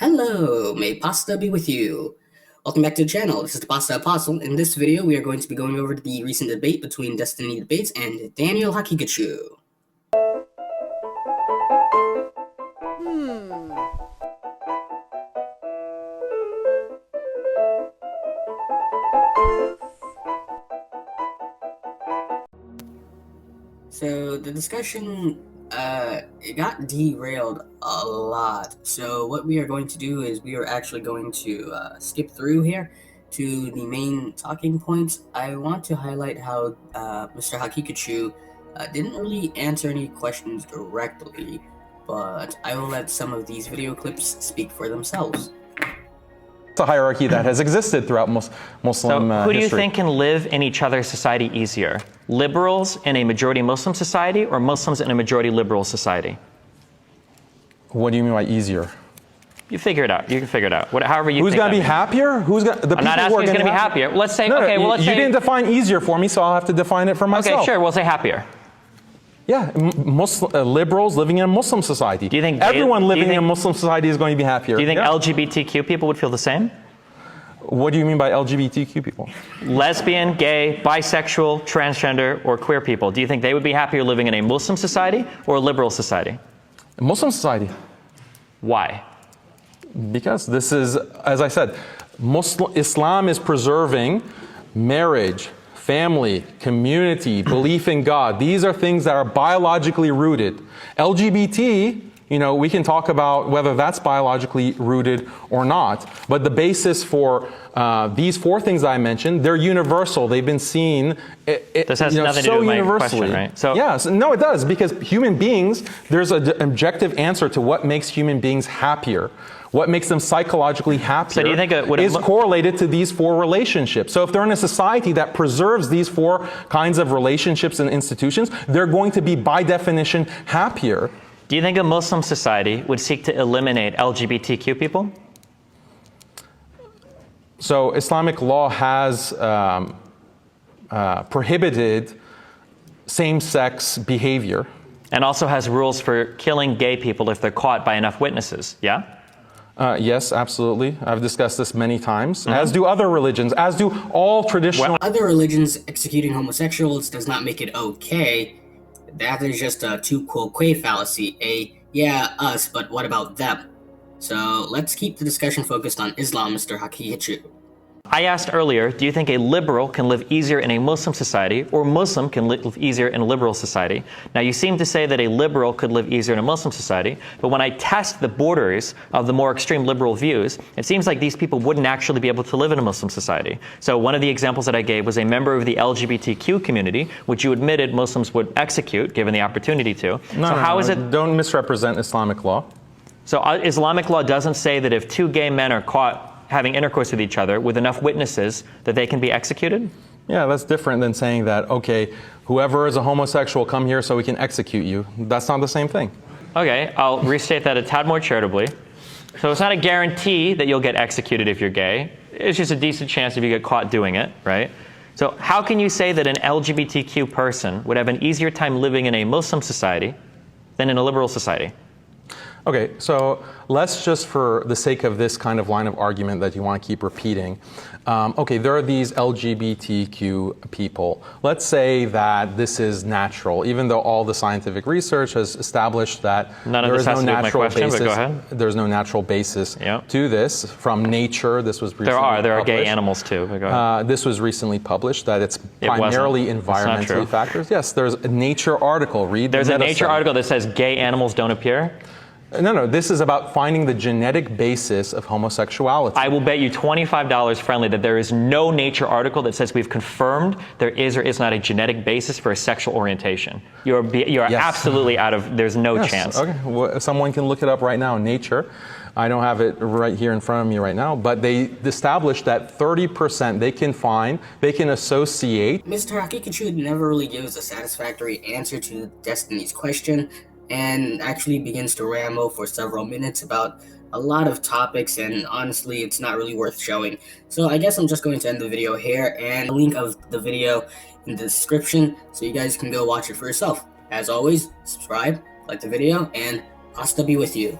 Hello, may pasta be with you. Welcome back to the channel. This is the Pasta Apostle. In this video, we are going to be going over the recent debate between Destiny Debates and Daniel Hakikachu. So the discussion it got derailed a lot. So what we are going to do is we are actually going to skip through here to the main talking points. I want to highlight how Mr. Hakikachu didn't really answer any questions directly, but I will let some of these video clips speak for themselves. It's a hierarchy that has existed throughout Muslim So who do you history. think can live in each other's society easier? Liberals in a majority Muslim society or Muslims in a majority liberal society? What do you mean by easier? You figure it out. You can figure it out. However you Who's think going to be that happier? Who's going? The I'm not asking who's going to be happier. Let's say, No, okay, well, let's you say... didn't define easier for me, so I'll have to define it for myself. Okay, sure, we'll say happier. Yeah, liberals living in a Muslim society. Do you think everyone living in a Muslim society is going to be happier? Do you think Yeah. LGBTQ people would feel the same? What do you mean by LGBTQ people? Lesbian, gay, bisexual, transgender, or queer people. Do you think they would be happier living in a Muslim society or a liberal society? A Muslim society. Why? Because this is, as I said, Islam is preserving marriage, family, community, belief in God. These are things that are biologically rooted. LGBT, we can talk about whether that's biologically rooted or not, but the basis for these four things I mentioned, they're universal. They've been seen This has nothing to do with my question, right? So, yes, no, it does, because human beings, there's an objective answer to what makes human beings happier. What makes them psychologically happier So do you think is correlated to these four relationships. So if they're in a society that preserves these four kinds of relationships and institutions, they're going to be, by definition, happier. Do you think a Muslim society would seek to eliminate LGBTQ people? So Islamic law has prohibited same-sex behavior. And also has rules for killing gay people if they're caught by enough witnesses, yeah? Yes, absolutely. I've discussed this many times, as do other religions, as do all traditional... Other religions executing homosexuals does not make it okay. That is just a tu quoque fallacy, yeah, us, but what about them? So let's keep the discussion focused on Islam, Mr. Hakikachu. I asked earlier, do you think a liberal can live easier in a Muslim society or Muslim can live easier in a liberal society? Now you seem to say that a liberal could live easier in a Muslim society, but when I test the borders of the more extreme liberal views, it seems like these people wouldn't actually be able to live in a Muslim society. So one of the examples that I gave was a member of the LGBTQ community, which you admitted Muslims would execute given the opportunity to. Don't misrepresent Islamic law. So Islamic law doesn't say that if two gay men are caught having intercourse with each other with enough witnesses that they can be executed? Yeah, that's different than saying that, okay, whoever is a homosexual, come here so we can execute you. That's not the same thing. Okay, I'll restate that a tad more charitably. So it's not a guarantee that you'll get executed if you're gay. It's just a decent chance if you get caught doing it, right? So how can you say that an LGBTQ person would have an easier time living in a Muslim society than in a liberal society? Okay, so let's just, for the sake of this kind of line of argument that you want to keep repeating, okay, there are these LGBTQ people. Let's say that this is natural, even though all the scientific research has established that there is no natural basis. There's no natural basis to this from nature. This was recently published. There are gay animals too. But go ahead. This was recently published that it's primarily environmentally factors. Yes, there's a Nature article. There's a Nature article that says gay animals don't appear. No, this is about finding the genetic basis of homosexuality. I will bet you $25 friendly that there is no Nature article that says we've confirmed there is or is not a genetic basis for a sexual orientation. You are absolutely out of, there's no chance. Okay, well, someone can look it up right now, Nature. I don't have it right here in front of me right now, but they established that 30% they can associate. Mr. Hakikachu never really gives a satisfactory answer to Destiny's question, and actually begins to ramble for several minutes about a lot of topics, and honestly it's not really worth showing. So I guess I'm just going to end the video here, and a link of the video in the description so you guys can go watch it for yourself. As always, subscribe, like the video, and pasta be with you.